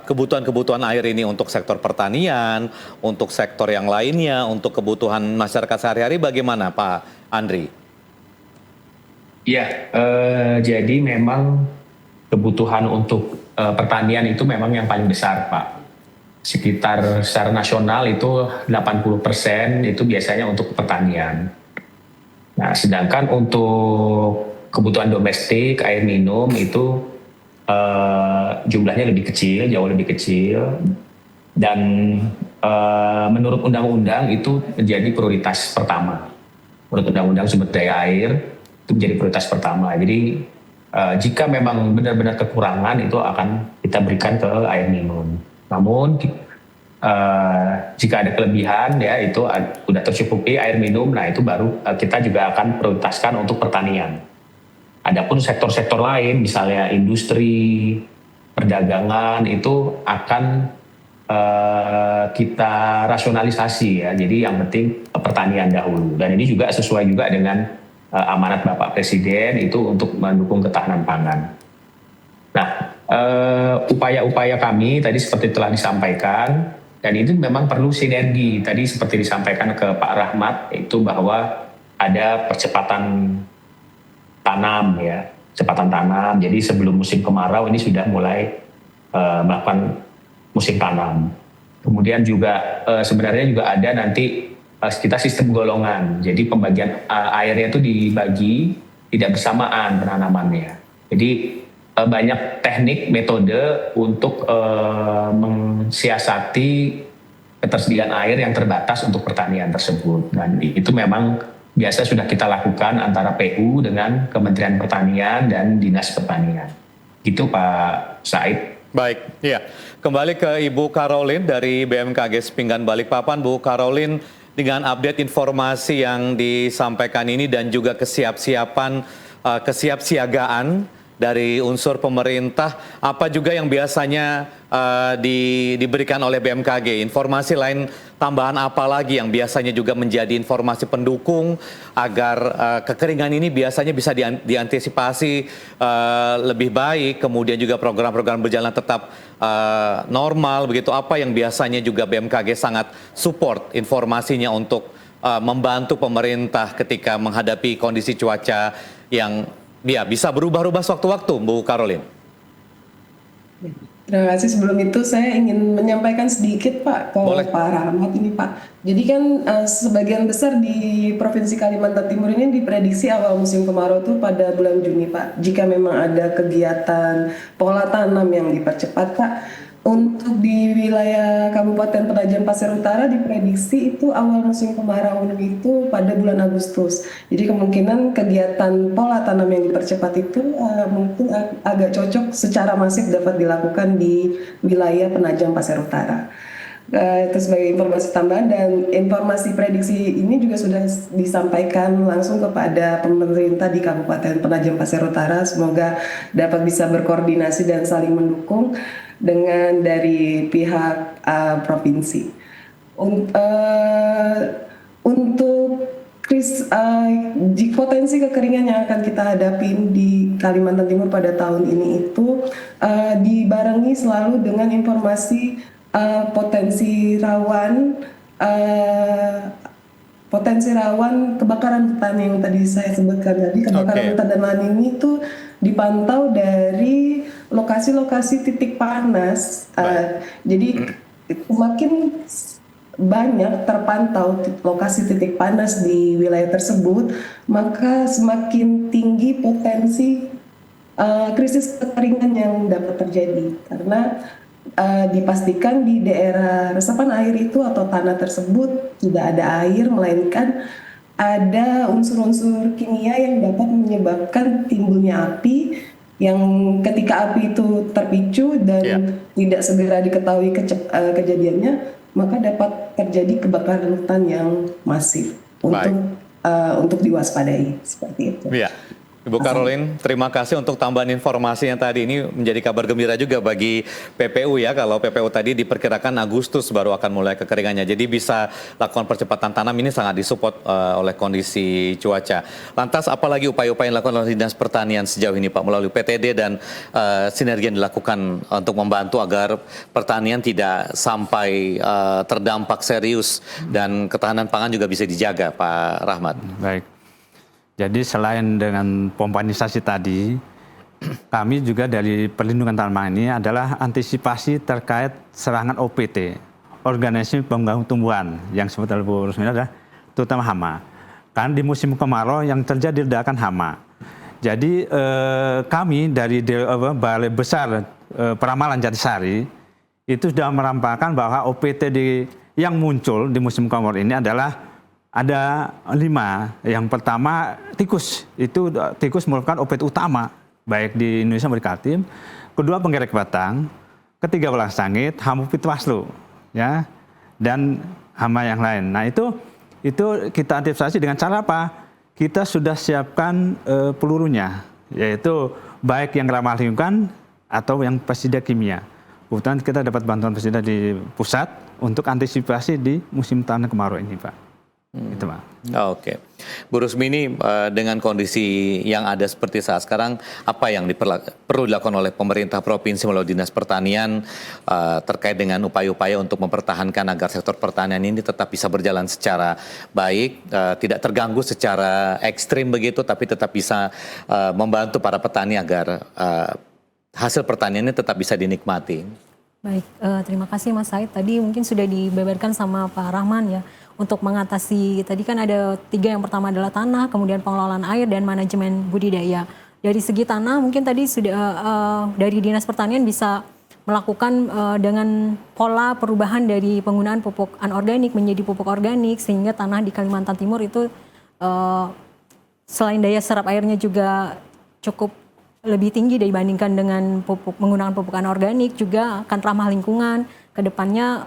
kebutuhan-kebutuhan air ini untuk sektor pertanian, untuk sektor yang lainnya, untuk kebutuhan masyarakat sehari-hari, bagaimana Pak Andri? Ya, jadi memang kebutuhan untuk pertanian itu memang yang paling besar, Pak. Sekitar secara nasional itu 80% itu biasanya untuk pertanian. Nah, sedangkan untuk kebutuhan domestik, air minum itu jumlahnya lebih kecil, jauh lebih kecil. Dan menurut undang-undang itu menjadi prioritas pertama. Menurut undang-undang sumber daya air itu menjadi prioritas pertama. Jadi jika memang benar-benar kekurangan itu akan kita berikan ke air minum. Namun jika ada kelebihan ya itu sudah tercukupi air minum, nah itu baru kita juga akan prioritaskan untuk pertanian. Adapun sektor-sektor lain, misalnya industri, perdagangan, itu akan kita rasionalisasi ya. Jadi yang penting pertanian dahulu. Dan ini juga sesuai juga dengan amanat Bapak Presiden itu untuk mendukung ketahanan pangan. Nah, upaya-upaya kami tadi seperti telah disampaikan, dan itu memang perlu sinergi. Tadi seperti disampaikan ke Pak Rahmat, itu bahwa ada percepatan tanam ya, cepatan tanam. Jadi sebelum musim kemarau ini sudah mulai melakukan musim tanam. Kemudian juga sebenarnya juga ada nanti kita sistem golongan. Jadi pembagian airnya itu dibagi tidak bersamaan penanamannya. Jadi banyak teknik metode untuk mensiasati ketersediaan air yang terbatas untuk pertanian tersebut. Dan itu memang biasa sudah kita lakukan antara PU dengan Kementerian Pertanian dan Dinas Pertanian. Gitu Pak Said. Baik, ya. Kembali ke Ibu Caroline dari BMKG Sepinggan Balikpapan. Bu Caroline, dengan update informasi yang disampaikan ini dan juga kesiapsiagaan dari unsur pemerintah, apa juga yang biasanya diberikan oleh BMKG? Informasi lain tambahan apa lagi yang biasanya juga menjadi informasi pendukung agar kekeringan ini biasanya bisa diantisipasi lebih baik, kemudian juga program-program berjalan tetap normal begitu? Apa yang biasanya juga BMKG sangat support informasinya untuk membantu pemerintah ketika menghadapi kondisi cuaca yang bisa berubah-ubah sewaktu-waktu, Bu Caroline? Terima kasih. Sebelum itu saya ingin menyampaikan sedikit Pak ke Boleh. Pak Rahmat ini Pak. Jadi kan sebagian besar di Provinsi Kalimantan Timur ini diprediksi awal musim kemarau itu pada bulan Juni Pak. Jika memang ada kegiatan pola tanam yang dipercepat Pak. Untuk di wilayah Kabupaten Penajam Pasir Utara diprediksi itu awal musim kemarau itu pada bulan Agustus. Jadi kemungkinan kegiatan pola tanam yang dipercepat itu mungkin agak cocok secara masif dapat dilakukan di wilayah Penajam Pasir Utara. Itu sebagai informasi tambahan, dan informasi prediksi ini juga sudah disampaikan langsung kepada pemerintah di Kabupaten Penajam Pasir Utara. Semoga dapat bisa berkoordinasi dan saling mendukung dengan dari pihak provinsi. Untuk potensi kekeringan yang akan kita hadapi di Kalimantan Timur pada tahun ini itu dibarengi selalu dengan informasi potensi rawan kebakaran hutan yang tadi saya sebutkan tadi. Kebakaran hutan dan lahan ini tuh dipantau dari lokasi-lokasi titik panas. Jadi semakin banyak terpantau lokasi titik panas di wilayah tersebut, maka semakin tinggi potensi krisis kekeringan yang dapat terjadi. Karena dipastikan di daerah resapan air itu atau tanah tersebut tidak ada air, melainkan ada unsur-unsur kimia yang dapat menyebabkan timbulnya api, yang ketika api itu terpicu dan tidak segera diketahui kejadiannya, maka dapat terjadi kebakaran hutan yang masif untuk diwaspadai, seperti itu. Ya. Ibu Caroline, terima kasih untuk tambahan informasi yang tadi. Ini menjadi kabar gembira juga bagi PPU ya. Kalau PPU tadi diperkirakan Agustus baru akan mulai kekeringannya. Jadi bisa lakukan percepatan tanam, ini sangat disupport oleh kondisi cuaca. Lantas apalagi upaya-upaya yang dilakukan oleh Dinas Pertanian sejauh ini Pak, melalui PTD dan sinergi yang dilakukan untuk membantu agar pertanian tidak sampai terdampak serius dan ketahanan pangan juga bisa dijaga, Pak Rahmat? Baik. Jadi selain dengan pompanisasi tadi, kami juga dari perlindungan tanaman ini adalah antisipasi terkait serangan OPT, organisme pengganggu tumbuhan, yang disebut oleh Bu Rusmina adalah terutama hama. Karena di musim kemarau yang terjadi ledakan hama. Jadi kami dari Balai Besar Peramalan Jatisari itu sudah merampakkan bahwa OPT yang muncul di musim kemarau ini adalah ada 5. Yang pertama tikus, itu tikus merupakan OPT utama baik di Indonesia maupun di Kaltim. Kedua penggerek batang, ketiga belang sangit, hama pitwaslu, ya, dan hama yang lain. Nah itu kita antisipasi dengan cara apa? Kita sudah siapkan pelurunya, yaitu baik yang ramah lingkungan atau yang pestisida kimia. Kebetulan kita dapat bantuan pestisida di pusat untuk antisipasi di musim tanam kemarau ini, Pak. Itu, Pak. Oke. Bu Rusmini, dengan kondisi yang ada seperti saat sekarang, apa yang perlu dilakukan oleh pemerintah provinsi melalui Dinas Pertanian terkait dengan upaya-upaya untuk mempertahankan agar sektor pertanian ini tetap bisa berjalan secara baik, tidak terganggu secara ekstrim begitu, tapi tetap bisa membantu para petani agar hasil pertaniannya tetap bisa dinikmati? Baik, terima kasih Mas Said. Tadi mungkin sudah dibeberkan sama Pak Rahman ya. Untuk mengatasi, tadi kan ada 3, yang pertama adalah tanah, kemudian pengelolaan air dan manajemen budidaya. dari segi tanah mungkin tadi sudah dari Dinas Pertanian bisa melakukan dengan pola perubahan dari penggunaan pupuk anorganik menjadi pupuk organik, sehingga tanah di Kalimantan Timur itu selain daya serap airnya juga cukup lebih tinggi dibandingkan dengan menggunakan pupuk anorganik, juga akan ramah lingkungan. Kedepannya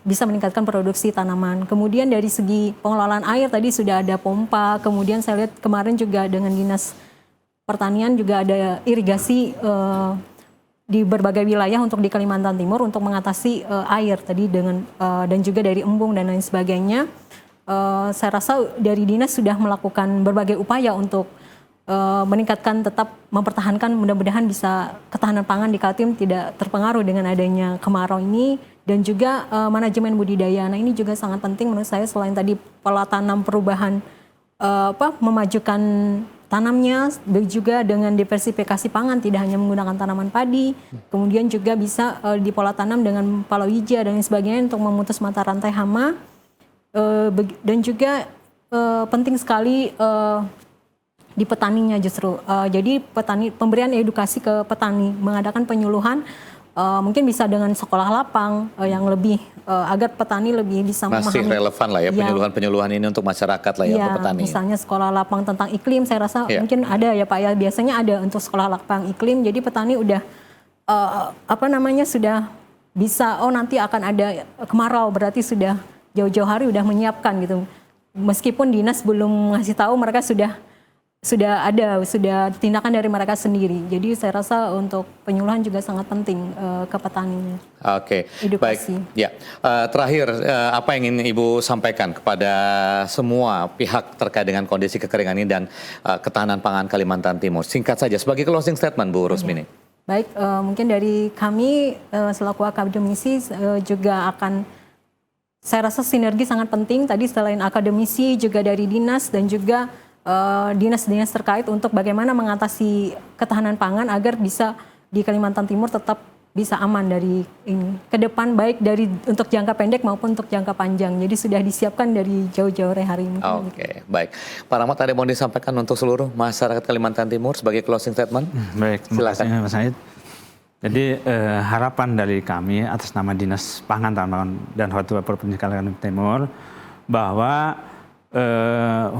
bisa meningkatkan produksi tanaman. Kemudian dari segi pengelolaan air tadi sudah ada pompa. Kemudian saya lihat kemarin juga dengan Dinas Pertanian juga ada irigasi di berbagai wilayah untuk di Kalimantan Timur untuk mengatasi air tadi dengan dan juga dari embung dan lain sebagainya. Saya rasa dari dinas sudah melakukan berbagai upaya untuk meningkatkan, tetap mempertahankan, mudah-mudahan bisa ketahanan pangan di Kaltim tidak terpengaruh dengan adanya kemarau ini, dan juga manajemen budidaya. Nah, ini juga sangat penting menurut saya, selain tadi pola tanam perubahan memajukan tanamnya, juga dengan diversifikasi pangan, tidak hanya menggunakan tanaman padi, kemudian juga bisa di pola tanam dengan palawija dan lain sebagainya untuk memutus mata rantai hama, dan juga penting sekali di petaninya justru. Jadi pemberian edukasi ke petani, mengadakan penyuluhan, mungkin bisa dengan sekolah lapang yang lebih agar petani lebih bisa memahami. Masih relevan lah ya penyuluhan-penyuluhan ini untuk masyarakat lah ya, untuk petani. Misalnya sekolah lapang tentang iklim, saya rasa mungkin ada ya Pak ya, biasanya ada untuk sekolah lapang iklim. Jadi petani udah sudah bisa, nanti akan ada kemarau, berarti sudah jauh-jauh hari udah menyiapkan gitu. Meskipun dinas belum ngasih tahu, mereka sudah tindakan dari mereka sendiri. Jadi saya rasa untuk penyuluhan juga sangat penting ke petaninya. Oke, edukasi. Baik. Ya, terakhir apa yang ingin Ibu sampaikan kepada semua pihak terkait dengan kondisi kekeringan ini dan ketahanan pangan Kalimantan Timur? Singkat saja sebagai closing statement, Bu Rusmini. Baik, mungkin dari kami selaku akademisi juga akan, saya rasa sinergi sangat penting. Tadi selain akademisi juga dari dinas dan juga dinas-dinas terkait untuk bagaimana mengatasi ketahanan pangan agar bisa di Kalimantan Timur tetap bisa aman dari ini ke depan, baik dari untuk jangka pendek maupun untuk jangka panjang. Jadi sudah disiapkan dari jauh-jauh hari ini. Oke, baik. Pak Rahmat, ada yang mau disampaikan untuk seluruh masyarakat Kalimantan Timur sebagai closing statement? Baik, terima kasih Mas Said. Jadi harapan dari kami atas nama Dinas Pangan dan Hortikultura Provinsi Kalimantan Timur bahwa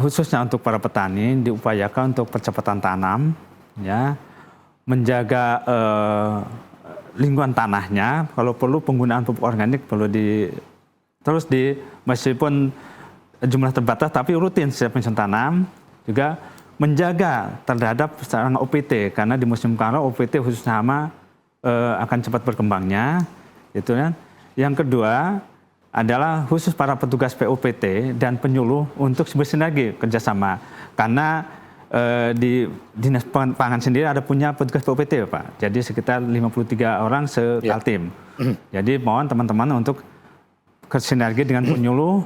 khususnya untuk para petani diupayakan untuk percepatan tanam, ya, menjaga lingkungan tanahnya, kalau perlu penggunaan pupuk organik perlu meskipun jumlah terbatas tapi rutin setiap musim tanam, juga menjaga terhadap sarana OPT karena di musim kemarau OPT khususnya hama akan cepat berkembangnya, gitu kan. Yang kedua adalah khusus para petugas POPT dan penyuluh untuk bersinergi kerjasama, karena di Dinas Pangan sendiri ada punya petugas POPT Pak, jadi sekitar 53 orang se-Kaltim. Jadi mohon teman-teman untuk bersinergi dengan penyuluh,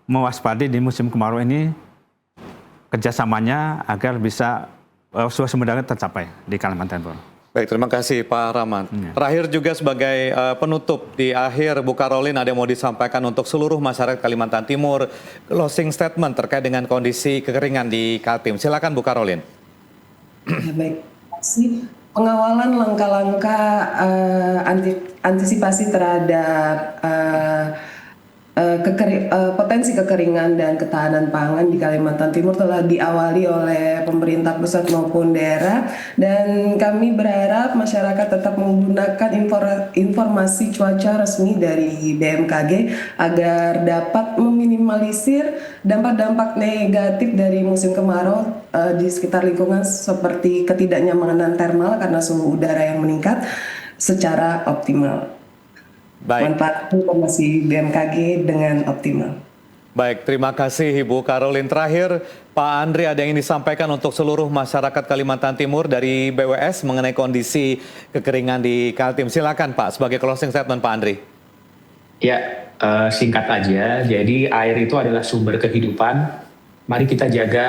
mewaspadai di musim kemarau ini kerjasamanya agar bisa swasembada tercapai di Kalimantan Timur. Baik, terima kasih Pak Rahmat. Terakhir juga sebagai penutup di akhir, Bu Karolin, ada yang mau disampaikan untuk seluruh masyarakat Kalimantan Timur, closing statement terkait dengan kondisi kekeringan di Kaltim. Silakan Bu Karolin. Ya, baik, terima kasih. Pengawalan langkah-langkah antisipasi terhadap potensi kekeringan dan ketahanan pangan di Kalimantan Timur telah diawali oleh pemerintah pusat maupun daerah, dan kami berharap masyarakat tetap menggunakan informasi cuaca resmi dari BMKG agar dapat meminimalisir dampak-dampak negatif dari musim kemarau di sekitar lingkungan seperti ketidaknyamanan termal karena suhu udara yang meningkat secara optimal. Baik. Manfaat informasi BMKG dengan optimal. Baik, terima kasih Ibu Karolin. Terakhir, Pak Andri, ada yang ingin disampaikan untuk seluruh masyarakat Kalimantan Timur dari BWS mengenai kondisi kekeringan di Kaltim. Silakan Pak, sebagai closing statement Pak Andri. Ya, singkat aja. Jadi air itu adalah sumber kehidupan. Mari kita jaga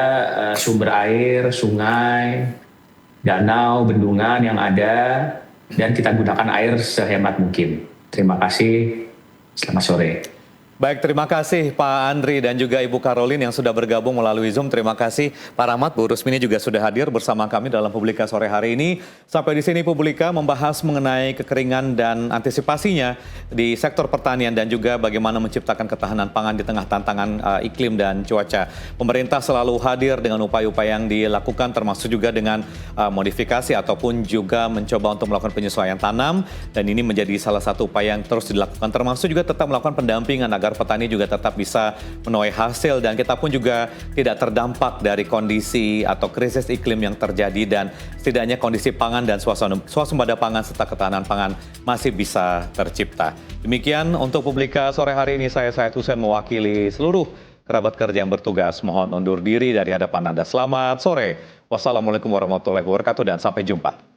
sumber air, sungai, danau, bendungan yang ada, dan kita gunakan air sehemat mungkin. Terima kasih, selamat sore. Baik, terima kasih Pak Andri dan juga Ibu Caroline yang sudah bergabung melalui Zoom. Terima kasih Pak Rahmat, Bu Rusmini juga sudah hadir bersama kami dalam Publika sore hari ini. Sampai di sini Publika membahas mengenai kekeringan dan antisipasinya di sektor pertanian dan juga bagaimana menciptakan ketahanan pangan di tengah tantangan iklim dan cuaca. Pemerintah selalu hadir dengan upaya-upaya yang dilakukan termasuk juga dengan modifikasi ataupun juga mencoba untuk melakukan penyesuaian tanam, dan ini menjadi salah satu upaya yang terus dilakukan, termasuk juga tetap melakukan pendampingan agar petani juga tetap bisa menuai hasil dan kita pun juga tidak terdampak dari kondisi atau krisis iklim yang terjadi, dan setidaknya kondisi pangan dan swasembada pangan serta ketahanan pangan masih bisa tercipta. Demikian untuk Publika sore hari ini, saya Said Hussein mewakili seluruh kerabat kerja yang bertugas mohon undur diri dari hadapan Anda. Selamat sore. Wassalamualaikum warahmatullahi wabarakatuh dan sampai jumpa.